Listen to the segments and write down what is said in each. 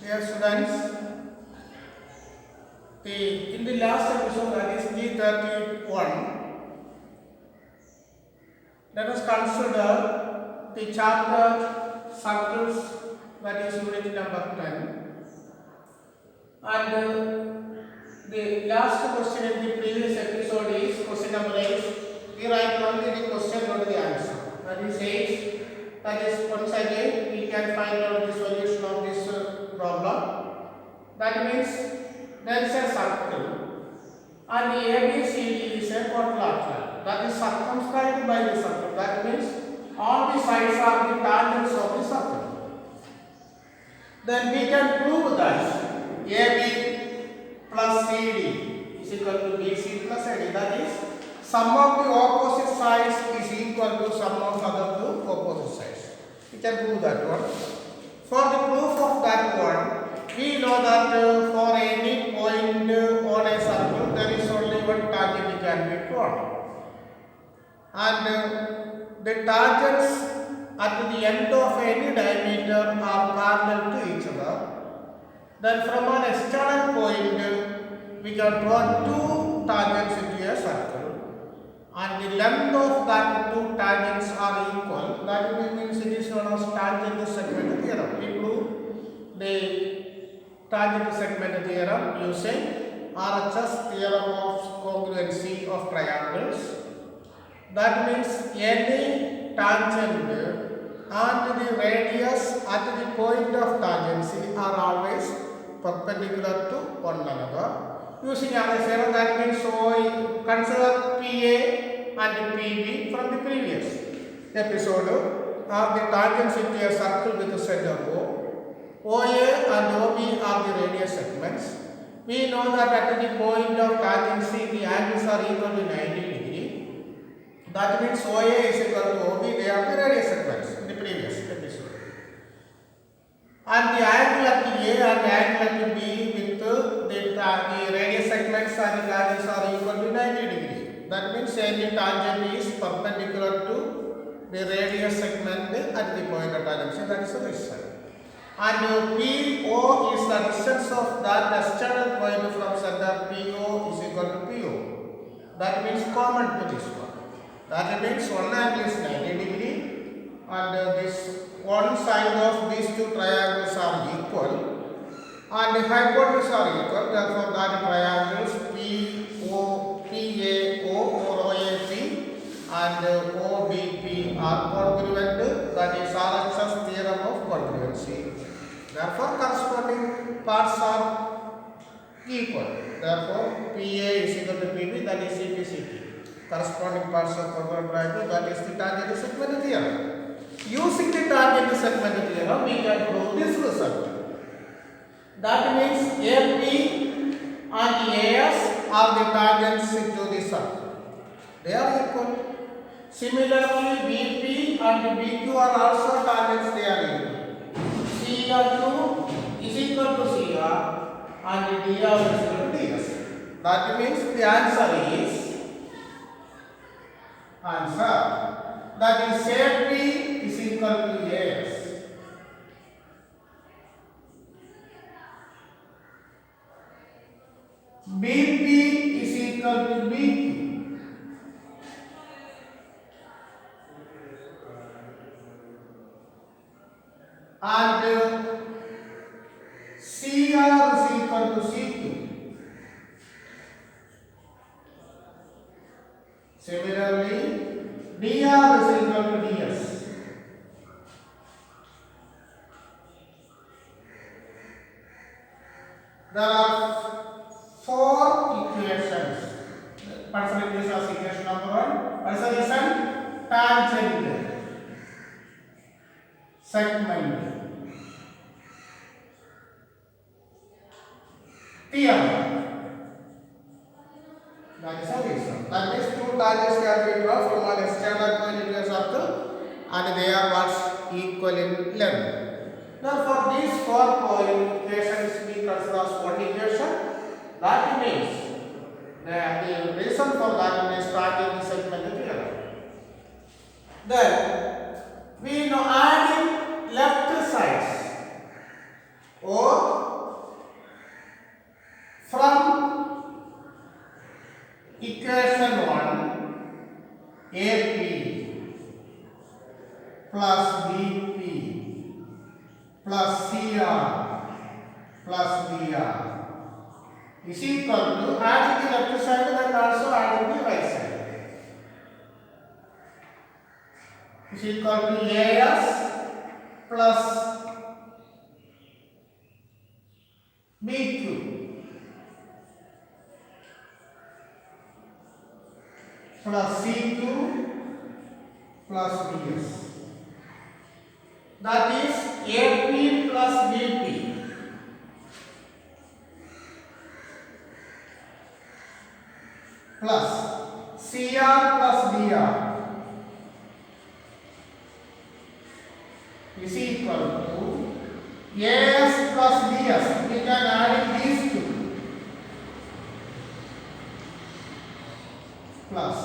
Dear students, in the last episode, that is G31, let us consider the chapter circles, that is unit number 10. And the last question in the previous episode is question number 8. We write only the question, not the answer. That is 8. That is, once again, we can find out the solution of this problem. That means there is a circle and the ABCD is a quadrilateral. That is circumscribed by the circle. That means all the sides are the tangents of the circle. Then we can prove that AB plus CD is equal to BC plus AD. That is, sum of the opposite sides is equal to sum of other two opposite sides. We can prove that one. For the proof of that one, we know that for any point on a circle, there is only one tangent can be drawn. And the tangents at the end of any diameter are parallel to each other. Then from an external point, we can draw two tangents into a circle. And the length of that two tangents are equal. That means it is known as tangent segment theorem. We prove the tangent segment theorem using RHS theorem of congruency of triangles. That means any tangent and the radius at the point of tangency are always perpendicular to one another. Using RHS theorem, that means so consider PA and PB from the previous episode are the tangents into a circle with the center O. OA and OB are the radius segments. We know that at the point of tangency the angles are equal to 90 degree. That means OA is equal to OB, they are the radius segments in the previous episode. And the angle at the A and the angle at the B with the radius segments and the tangents are equal to 90 degree. That means any tangent is perpendicular to the radius segment at the point of tangency. That is the result. And PO is the distance of that external point from center. PO is equal to PO. That means common to this one. That means one angle is 90 degree and this one side of these two triangles are equal and the hypotenuse are equal. Therefore, that triangles PO, PAO or OAP and OBP are congruent. That is RHS theorem of congruency. Therefore, corresponding parts are equal. Therefore, PA is equal to PB, that is CP. Corresponding parts of congruent triangle, that is the tangent segment theorem. Using the tangent segment theorem, we can prove this result. That means AP and AS are the tangents into the circle. They are equal. Similarly, BP and BQ are also tangents, they are equal. CR2 is equal to CR and DR is equal to DS. That means the answer is that is AP is equal to AS. BP is equal to BQ. And CR is equal to CQ. Similarly, DR is equal to DS. There are four equations. Consider this as equation number 1. Answer is tangent segment theorem. That is a reason. That means two tangents can be drawn from an external point into a circle and they are what? Equal in length. Therefore, these 4 point equations we consider as one equation. That means the reason for that is tangent segment theorem. Then we know adding left sides or plus CR plus DR is equal to, add the left side and also add the right side, is equal to AS plus BQ plus CQ plus BS. That is AP plus BP plus CR plus DR is equal to AS plus DS. We can add these two plus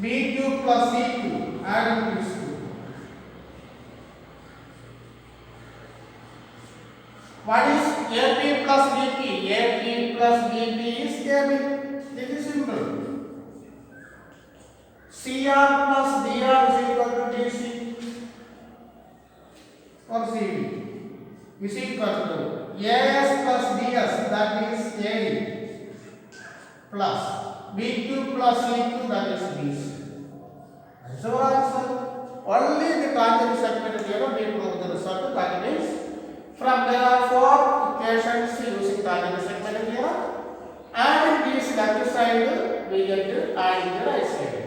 BQ plus CQ, adding these two. What is AP plus BP? AP plus BP is AB. This is simple. CR plus DR is equal to DC or CV is equal to AS plus DS, that is AD, plus BQ plus CQ, that is DC. So answer. Only the tangent segment theorem we prove the result. That means from there are four equations using tangent segment theorem, and in this left side we get to add in the right side.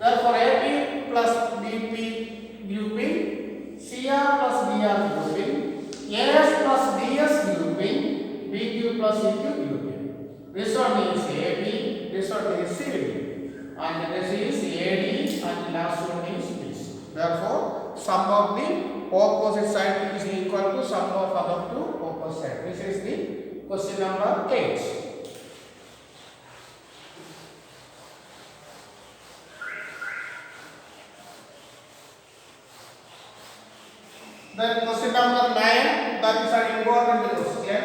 Therefore, AP plus BP grouping, CR plus DR grouping, AS plus DS grouping, BQ plus CQ grouping. This one is AB, this one is CD, and this is AD, and the last one is BC. Therefore, sum of the opposite side is equal to sum of other two opposite side. This is the question number 8. Then question number 9, that is an important question.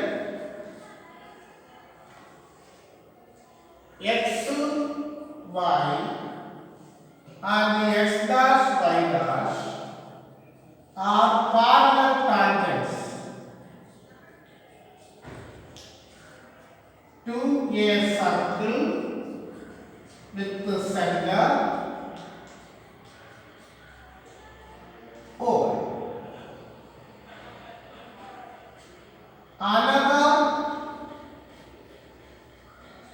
X, Y and the X dash, Y dash are parallel tangents to a circle with the center O. Another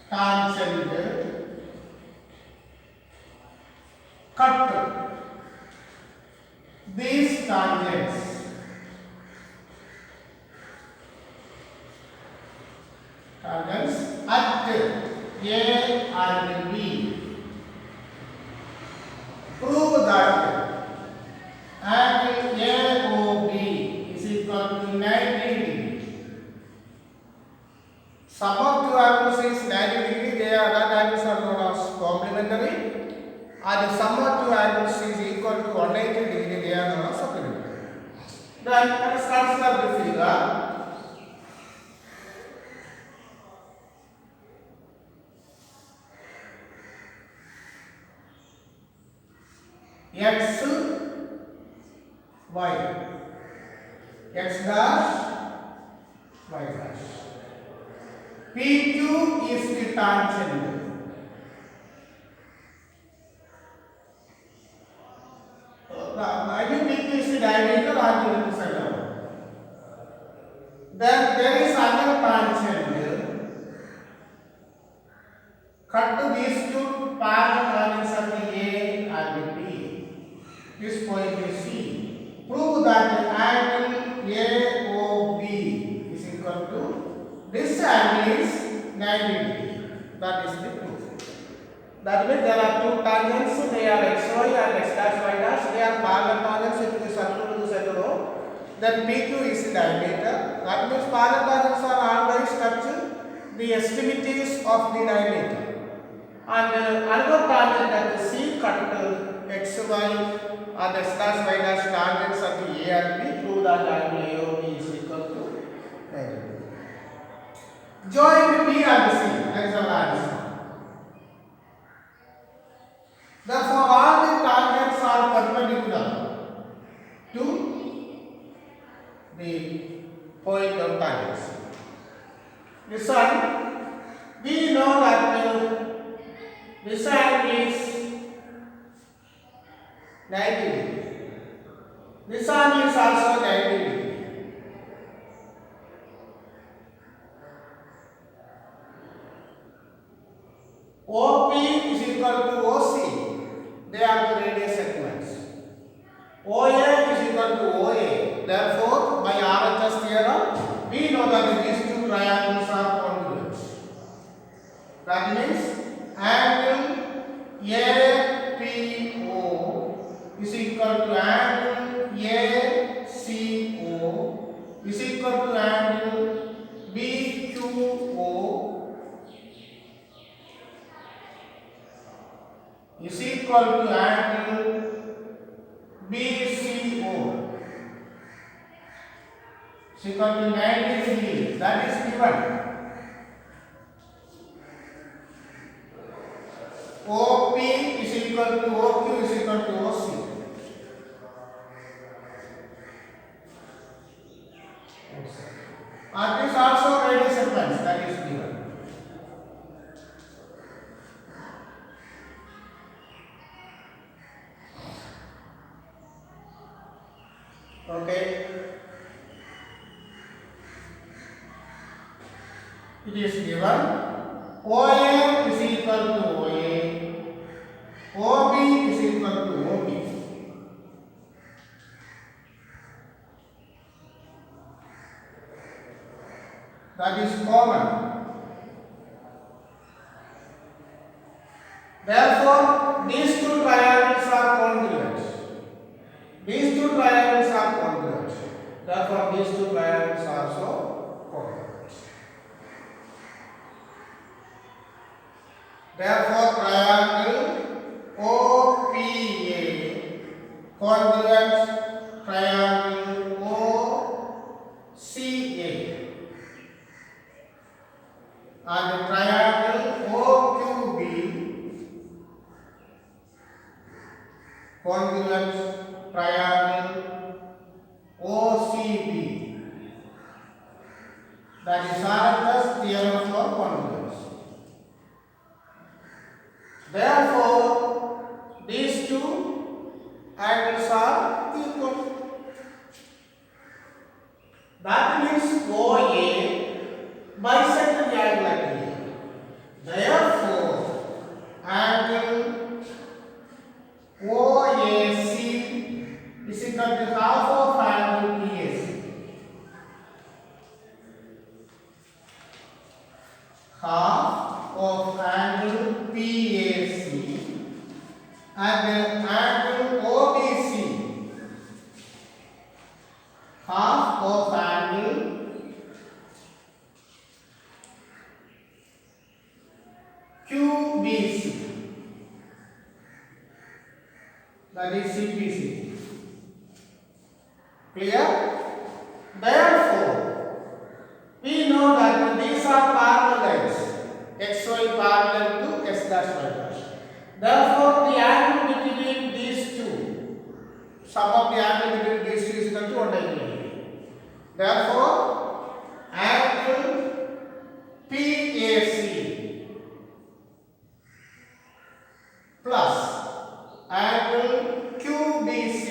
tangent cut these tangents at A and B. Prove that angle AOB is equal to 90 degree. Sum of two angles is 90 degree. They are that angles are known as complementary. And the sum of two angles is equal to 180 degree. They are known as supplementary. Then let us consider the figure. X, Y, X dash, Y dash. PQ is the tangent. I think PQ is the diameter and the center. Then there is another tangent. Cut these two parallel tangents at the A and the B. This point is C. Prove that the angle AOB is equal to this angle is 90 degree. That is the proof. That means there are two tangents. They are XY and X dash Y dash. They are parallel tangents into the circle to the center O. Then PQ is the diameter. That means parallel tangents are always touch the extremities of the diameter. And another tangent at the C cut XY and X dash Y dash tangents at the A and B. Prove that angle AOB is equal to 90 degree. Join B and C. That is our answer. Therefore, all the tangents are perpendicular to the point of tangents. This one, we know that this angle is 90 degree. This angle is also 90 degree. OP is equal to OC. They are the radius segments. OA is equal to OA. Therefore, by RHS theorem, we know that these two triangles are congruent. That means angle APO is equal to angle ACO is equal to angle BQO is equal to angle BCO is equal to 90 degrees. That is given. OP is equal to OQ is equal to OC. And this also radius segments, that is given. Okay. It is given OA is equal to OA, OB is equal to OB. That is common. Therefore, these two triangles are congruent. These two triangles are congruent. Therefore, these two triangles are also congruent. Therefore, triangle OPA congruent triangle OCA and triangle OQB congruent triangle OCB. That is RHS theorem for congruence. Therefore, these two angles are equal. That means OA bisect the angle at A. Therefore, angle OAC is equal to half of angle PAC. Half of angle PAC and angle OBC. Half of angle QBC. That is CPC. Clear? Therefore, we know that these are parallel lines. XY parallel to S dash Y dash. Therefore, the angle between these two, sum of the angle between these two is equal to 180 degree. Therefore, angle PAC plus angle QBC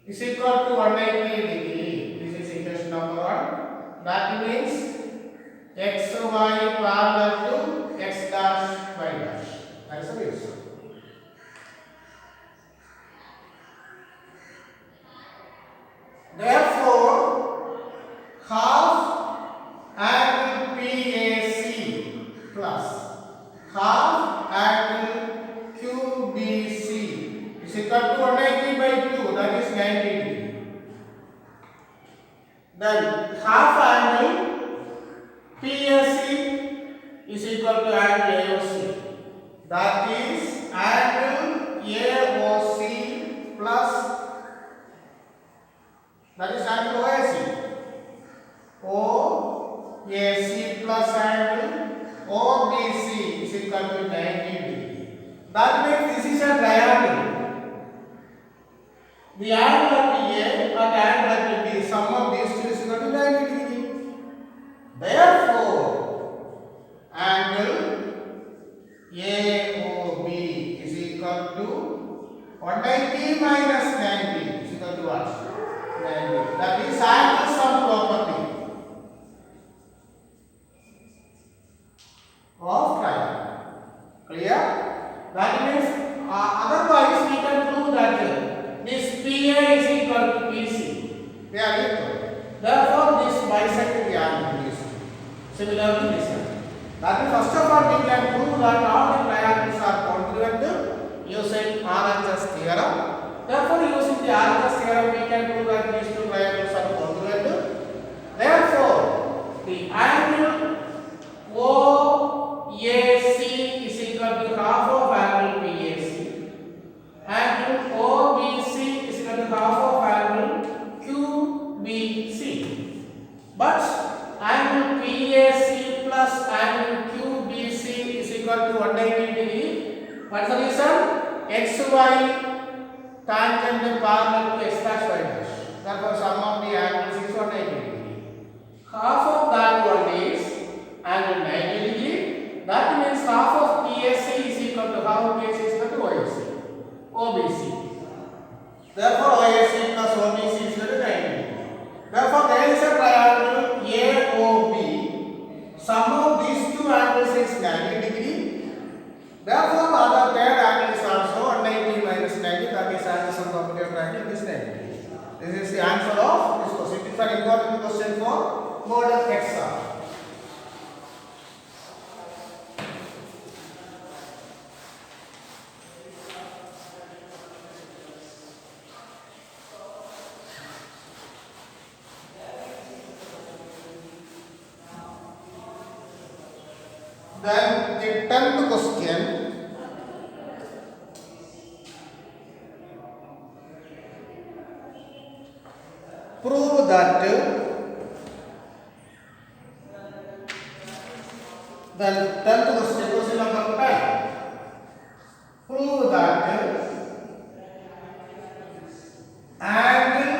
is equal to 180 degree. This is equation number 1. That means XY parallel to X dash Y dash. That is the reason. Therefore, half angle PAC plus half angle QBC is equal to 180 by 2, that is 90 degree. Then half angle PAC is equal to angle AOC, that is angle AOC plus, that is angle OAC. OAC plus angle OBC is equal to 90 degree. That means this is a triangle. The angle at A That is angle sum property of triangle. Clear? That means otherwise we can prove that this PA is equal to PC. They are equal. Therefore, this bisect the angle is similar to this one. That is, first of all, we can prove that all the triangles are congruent using RHS theorem. Therefore, using the RHS theorem, we can prove that these two triangles are congruent. Therefore, the angle OAC is equal to half of angle PAC. Angle OBC is equal to half of angle QBC. But angle PAC plus angle QBC is equal to 180 degree. What's the reason? XY tangent parallel to x dash y dash. Therefore, sum of the angles is 180 degree. Half of that one is angle 90 degree. That means half of PAC is equal to half of PAC is equal to OBC. Therefore, OAC plus OBC is equal to 90 degree. Therefore, there is a triangle AOB. Sum of these two angles is 90 degree. Therefore, the third angle is also 180 minus 90. That is angle sum property of triangle is 90 degree. This is the answer of this question. It is an important question for model exam. Then the 10th question, prove that then 10th question number 10, prove that angle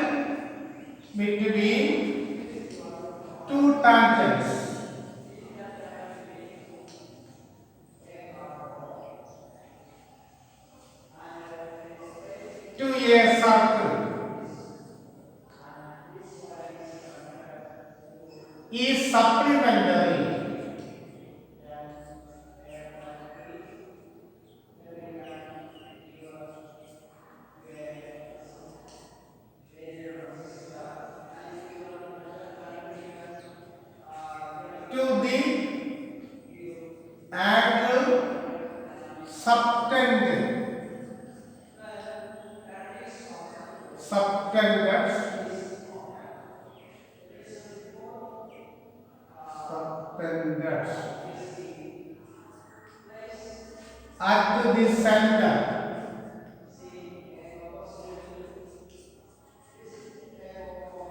between two tangents to a circle is supplementary to the angle subtended at the center.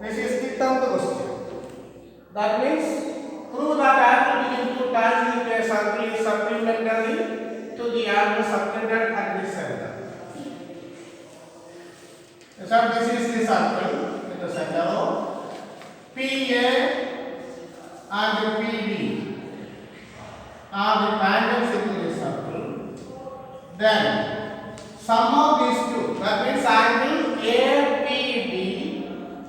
This is the 10th question. That means prove that angle between two tangents in a circle is supplementary to the angle subtended at the center. So this is the circle with the center of PA and PB are the tangents into the circle. Then sum of these two, that means angle APB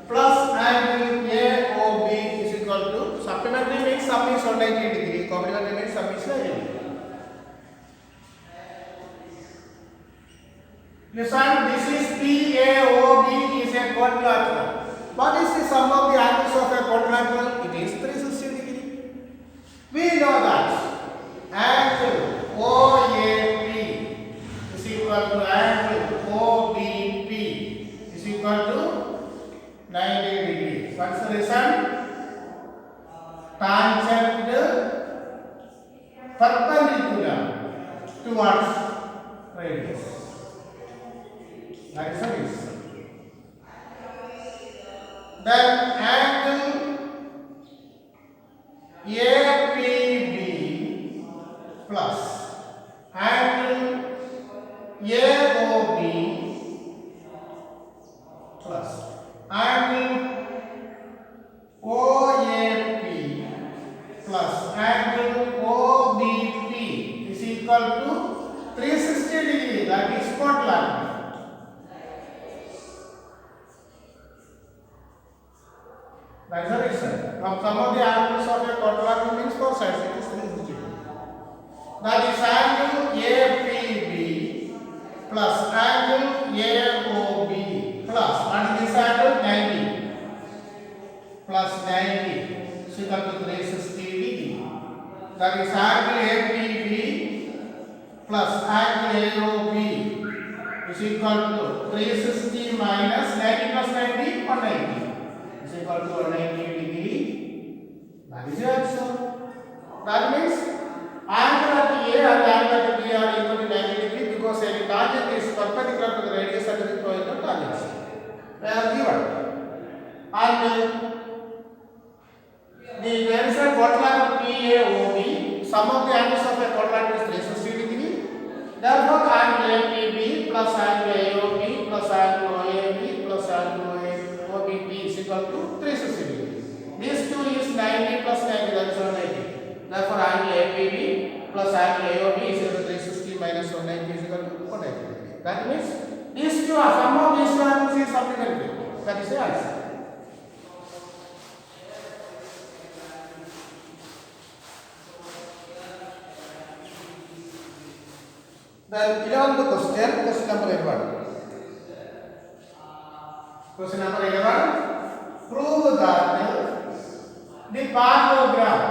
plus angle AOB is equal to, supplementary means sum is 180 degree, complementary means sum is 90 degree. Listen, this is PAOB is a quadrilateral. What is the sum of the angles of a quadrilateral? It is 360 degree. We know that angle OAP is equal to angle OBP is equal to 90 degree. What's the reason? Tangent perpendicular towards radius. That is the reason. Then angle APB plus angle AOB plus angle OAP plus angle OBP is equal to 360 degree. That is quadrilateral. That is the reason. Now sum of the angles of a quadrilateral means 4 sides. It is 360 degree. That is angle APB plus angle AOB plus, and this angle 90 plus 90 is equal to 360 degree. That is angle APB plus angle AOB is equal to 360 minus 90 plus 90, 190 is equal to 190 degree. That is the answer. That means angle at A and angle at B are equal to 90 degree because a tangent is perpendicular to the radius at the point of tangents. They are given. And there is a quadrilateral PAOB. Sum of the angles of a quadrilateral is 360 degree. Therefore, angle APB plus angle AOB plus angle OAB plus angle OBB is equal to 360 degree. This two is 90 plus 90, that is 190. Therefore, angle APB plus angle AOB is equal to 360 minus 190 is equal to 190 degree. That means these two are, sum of these two angles is supplementary. That is the answer. Then 11th question, question number 11. Question number 11. Prove that the parallelogram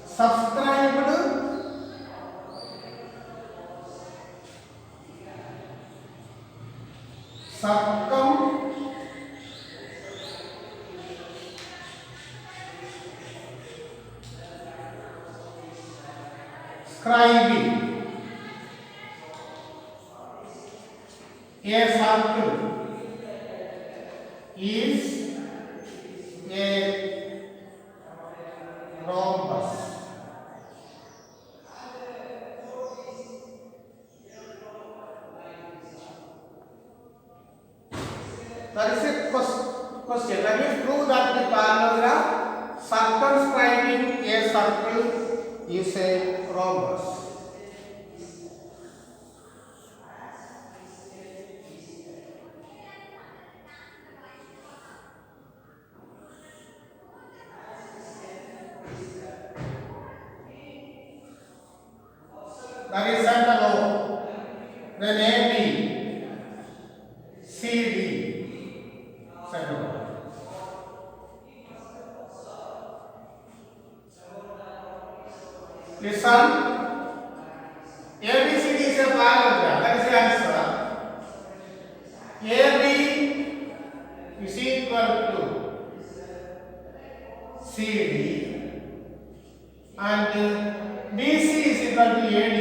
subscribed scribing a circle is a rhombus. That is a question. That means prove that the parallelogram circumscribing a circle is a rhombus. That is center O. Then AB, CD, center O. Listen, ABCD is a parallelogram. That is the answer. AB is equal to CD and BC is equal to AD.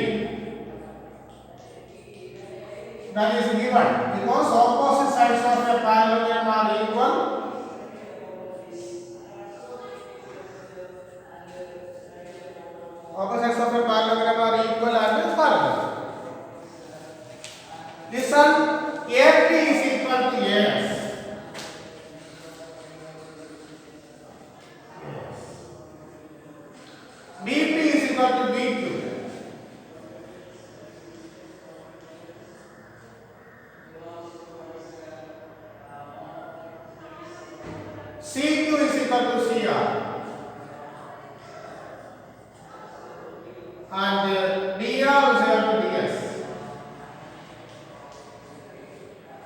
That is given because opposite sides of a parallelogram are equal. Opposites of a parallelogram are equal and parallel. Listen, AP is equal to AS. BP is equal to BQ. CQ is equal to CR. And dr is equal to ds.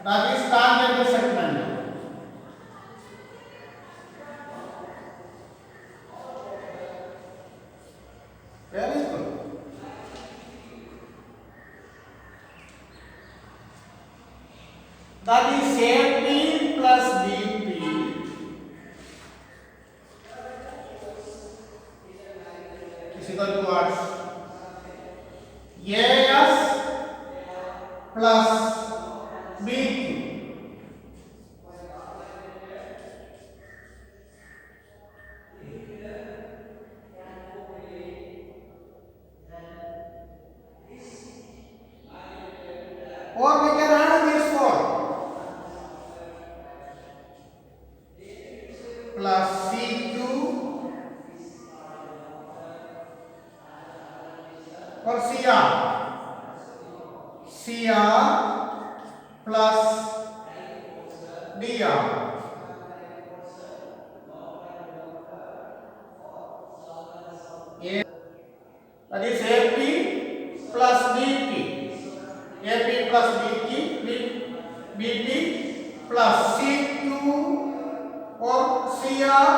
That is tangent segment. Very good. That is AP plus BP is equal to what? AS plus BQ. Or we can add these four plus CQ or CR. CR plus DR. That is AP plus BP. AP plus BP plus CQ or CR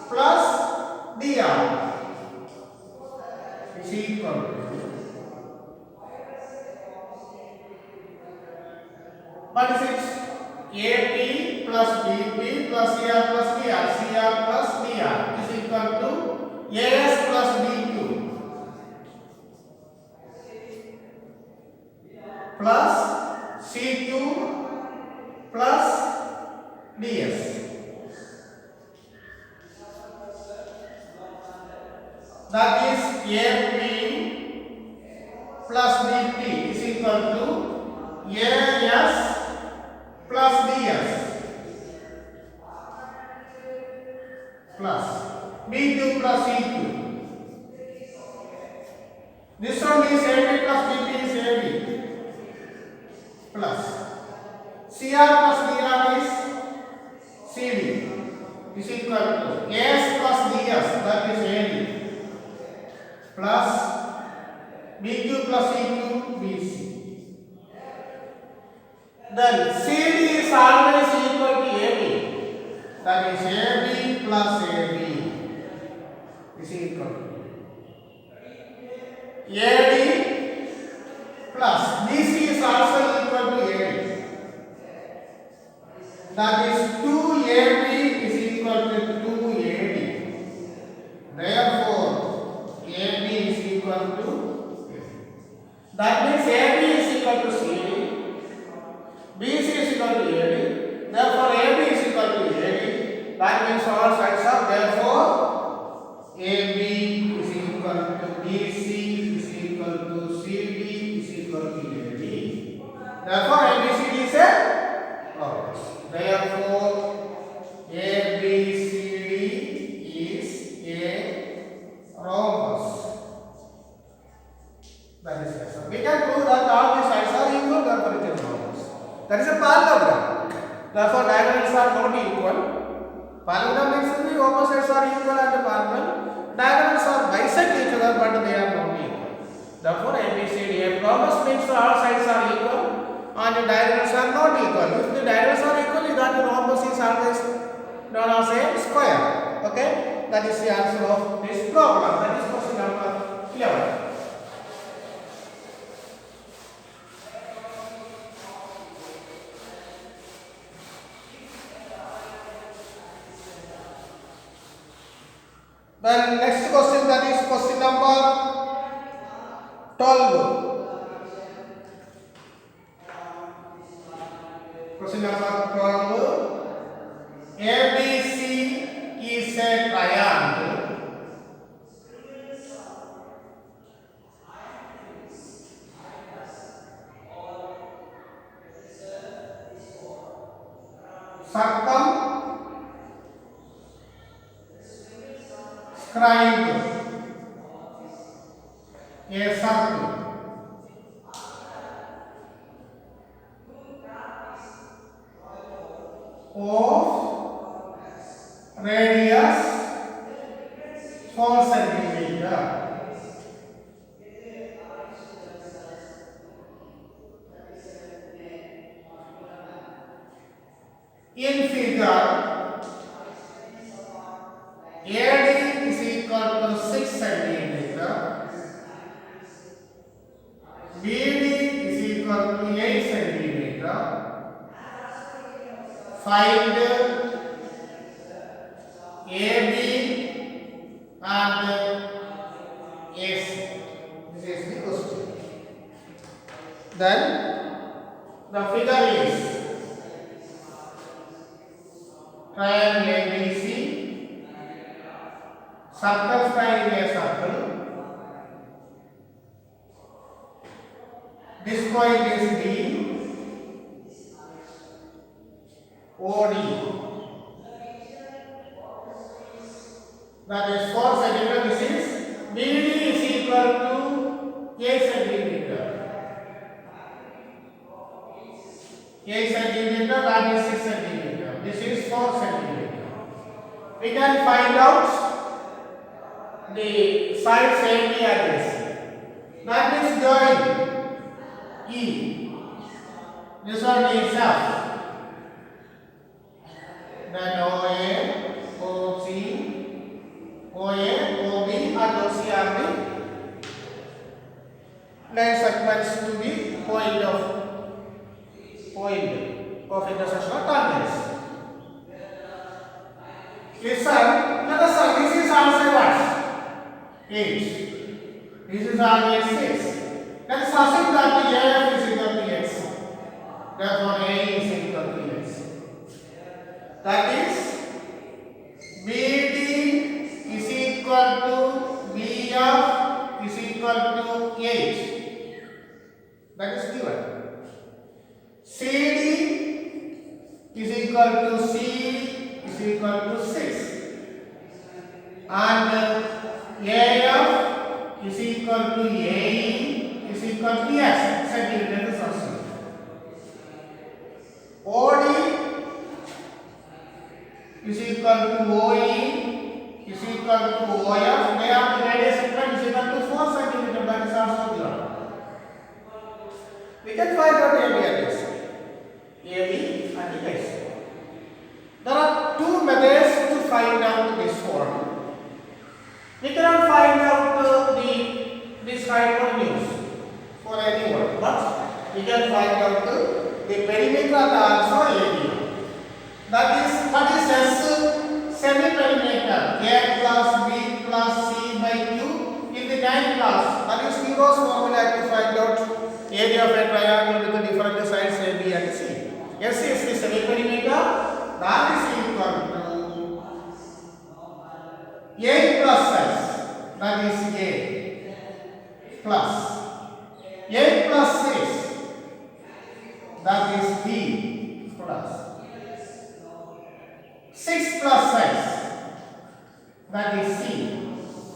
plus DR is equal to 46. AP plus BP plus CR plus DR. CR plus DR is equal to AS plus BQ plus CQ plus DS. That is AP plus BP is equal to AS plus DS plus BQ plus CQ. This one is AB plus BP is AB plus CR plus DR is CD is equal to AS plus DS, that is AD plus BQ plus CQ BC. Then CD is always equal to AB, that is AB plus AB is equal to AD plus BC is also equal to AD, that is 2AB is equal to 2AD. Therefore, AB is equal to AD. That means AB is equal to CD, BC is equal to AD. Therefore, AB is equal to AD. That means all sides are, therefore AB is equal to BC is equal to CD is equal to AD. Therefore, ABCD is a rhombus. Therefore, ABCD is a rhombus. That is yes. We can prove that all these sides are equal, therefore it is rhombus. That is a parallelogram. Therefore, diagonals are not equal. Parallelogram means the opposites are equal and parallel. Diagonals are bisect each other, but they are not equal. Therefore, ABCD. A rhombus means all sides are equal and the diagonals are not equal. If the diagonals are equal, that the rhombus is always known as a square. Okay? That is the answer of this problem. That is question number 11. Then next question, that is question number 12. Question number 12. ABC is a triangle circumscribed a circle of radius 4 centimeter. In figure, AD is equal to 6 centimeter, BD is equal to 8 centimeter. Find AB and AC. This is the question. Then the figure is triangle ABC, circumscribing a circle. This point is D, OD. That is 4 centimeter. This is BD is equal to 8 centimeter. 8 centimeter, that is 6 centimeter. This is 4 centimeter. We can find out the sides AB and AC. That is join E. This one is F. Then OA, OC, OA, OB and OC are the line segments to the point of intersection of tangents. Listen, let us say this is also what? 8. This is always 6. Let us assume that the AF is equal to X. Therefore, A is equal to X. That is, BD is equal to BF is equal to 8. That is given. CD is equal to C is equal to 6. And AF is equal to AE is equal to S. Second, let us assume. OD is equal to OE is equal to OF. They have the radius segment is equal to 4 centimeter. That is also given. We can find out AB and AC. AB and AC. There are two methods to find out this one. We cannot find out this hypotenuse for anyone, but we can find out the perimeter and also area. That is, what is S? Semi-perimeter. A plus B plus C by Q in the 9th class. That is Hero's formula to find out area of a triangle with the different sides A, B and C. S is the semi-perimeter. That is equal to 8 plus S. That is A plus 8 plus 6. That is B plus 6 plus S. That is C.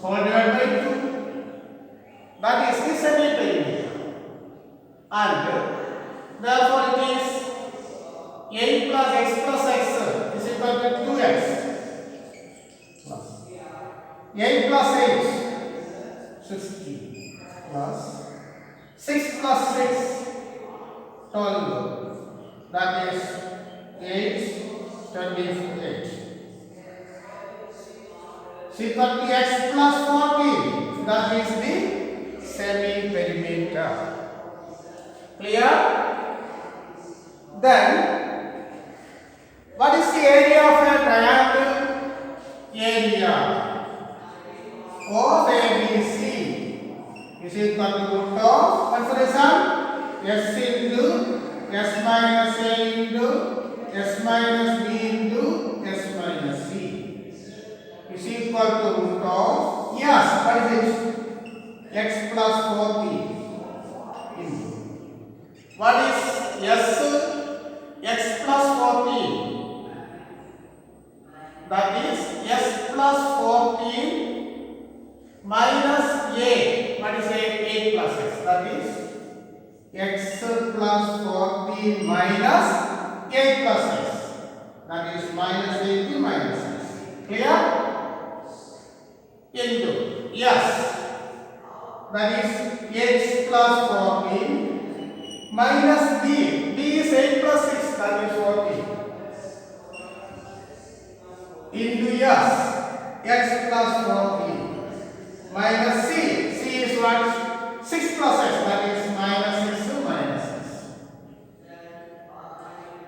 Whole divided by 2. That is the semi-perimeter. And therefore it is 8 plus x plus x is equal to 2x plus 8 plus 8 16 plus 6 plus 6 12. That is 8 28 is equal to x plus 14. That is the semi-perimeter. Clear? Then, what is the area of a triangle? Area of ABC is equal to root of, what's the result? S into S minus A into S minus B into S minus C is equal to root of, yes, what is it? X plus 14 into, what is S? X plus 14, that is S plus 14 minus A, what is A plus X, that is X plus 14 minus A plus X, that is minus A to minus X. Clear? Into, yes, that is X plus 14 minus B. B is 8 plus 6, that is 14. Into yes, x plus 14 minus C. C is what? 6 plus x, that is minus 6 to minus 6.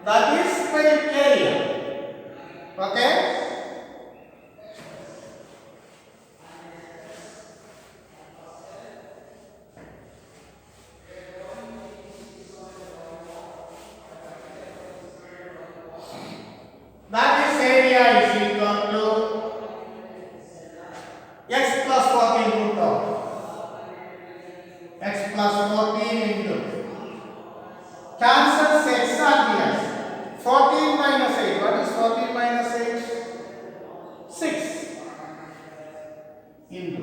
That is my area. Okay? That is area is equal to x plus 14 root of x plus 14 into cancels x and x. 14 minus 8. What is 14 minus 8? 6 into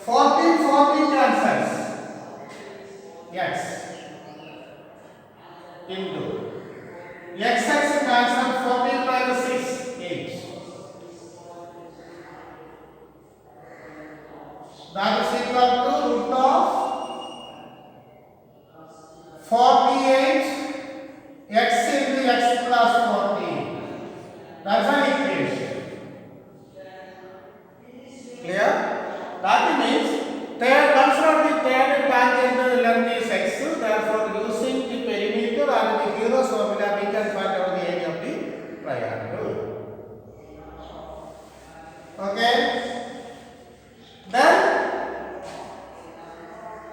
14 cancels x into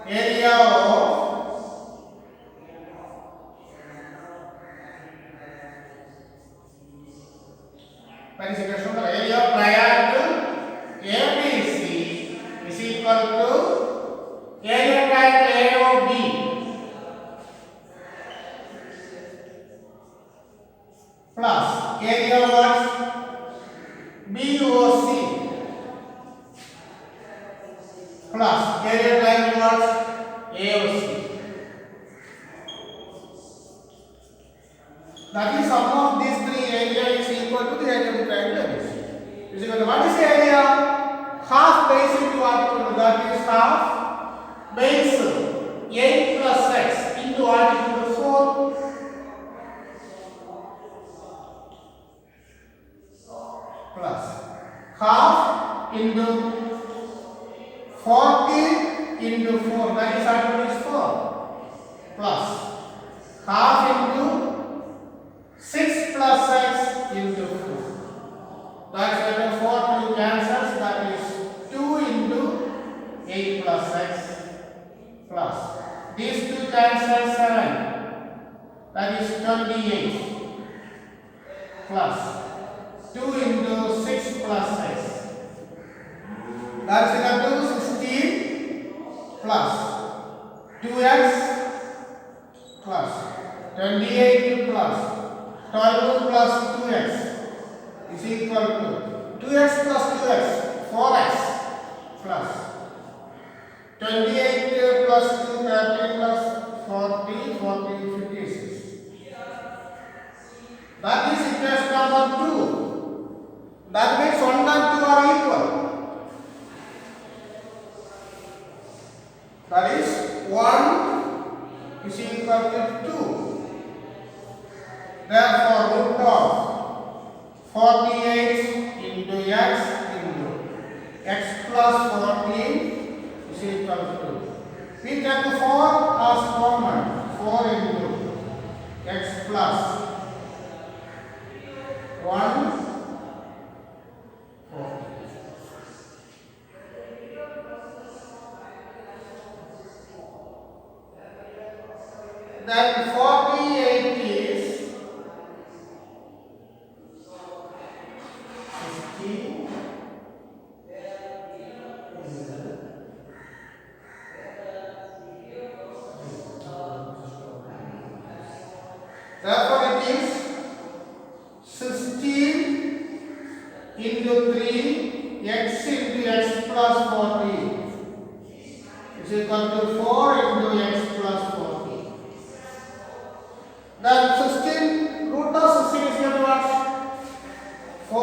area of that is equation of area of triangle ABC is equal to area of triangle AOB plus area of what? BOC plus area of triangle what? AOC. That is sum of these three areas is equal to the area of the triangle ABC. Is equal to what is the area? Half base into what? That is half base 8 plus x into what? Into 4 plus half into 40 into 4, that is what is 4 plus half into 6 plus x into 4. That is 4 2 cancels, that is 2 into 8 plus x plus these 2 cancel 7, that is 28 plus 2 into 6 plus x, that is equal to 16 plus 2x plus 28 plus 12 plus 2x is equal to 2x plus 2x, 4x plus 28 plus 2, 30 plus 40, 40, 56. That is equation number 2. That means 1 and 2 are equal. That is 1 is equal to 2. Therefore, root of 48 into x plus 14 is equal to. We take 4 as common. 4 into x plus 1, 4. Then 48 is 50. Therefore, it is 16 into 3 x into x plus 14 is equal to 4 into x plus 14. Then 16 root of 16 is equal to what? 4.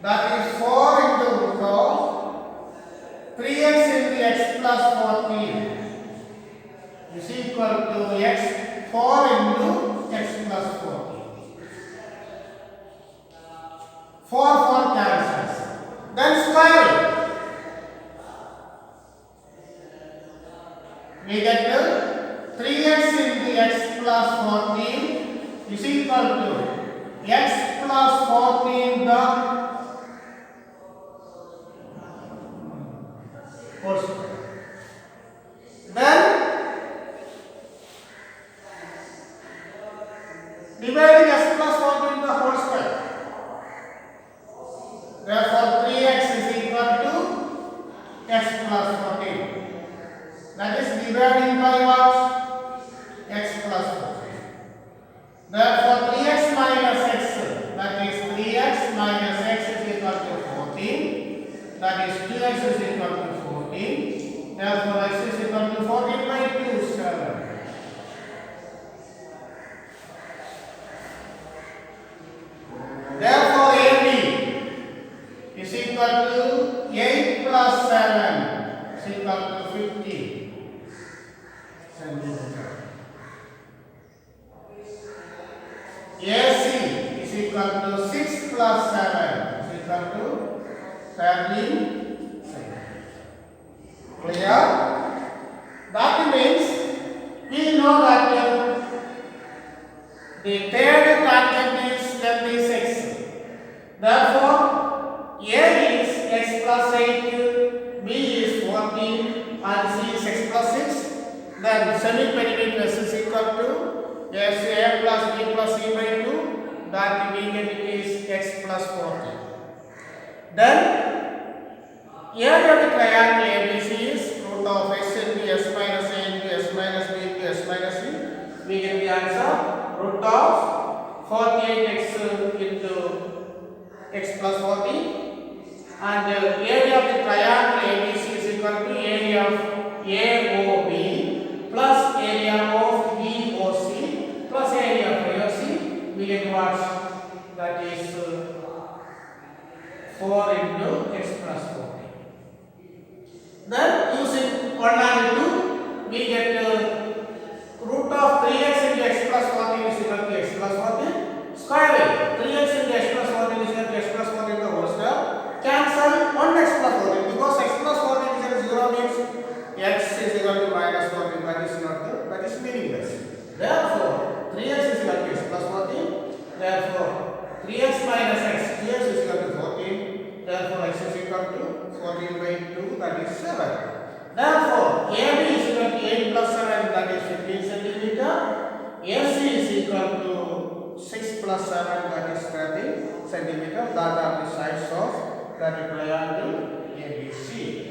That is 4 into root of 3x into x plus 14 is equal to x 4 into x plus 14. 4 cancels. Then square it. We get the 3x into x plus 14 is equal to x plus 14 the whole square. Then dividing x plus 14 the whole square. Therefore, 3x is equal to x plus 14. That is dividing by what? X plus 14. Therefore, 3x minus x, that is 3x minus x is equal to 14. That is 2x is equal to 14. Therefore, x is equal to 14 by 2, 7. Therefore, AB is equal to 8 plus 7 is equal to 50 centimeter. AC is equal to 6 plus 7 is equal to 13 centimeters. Clear? That means we know that the third tangent is 26. Therefore, A is x plus 8, B is 14, Then semi-perimeter S is equal to S A plus B plus C by 2. That we get it is x plus 40. Then area of the triangle ABC is root of S into S minus A into S minus B into S minus C. We get the answer root of 48x into x plus 40. And area of the triangle ABC is equal to area of AOB plus area of EOC plus area of AOC. We get what? That is 4 into x plus 40. Then using 1 and 2, we get root of 3x into x plus 14 is equal to x plus 14 square it. 3x into x plus 14 is equal to x plus 14 the whole square. Cancel 1x plus 14 because x plus 14 is equal to 0 means x is equal to minus 14. That is meaningless. Therefore, 3x is equal to x plus 14. Therefore, 3x minus x, 3x is equal to 14. Therefore, x is equal to 14 by 2, that is 7. Therefore, AB is equal to 8 plus 7, that is 15 centimeter. AC is equal to 6 plus 7, that is 30 centimeter. That are the sides of the triangle ABC.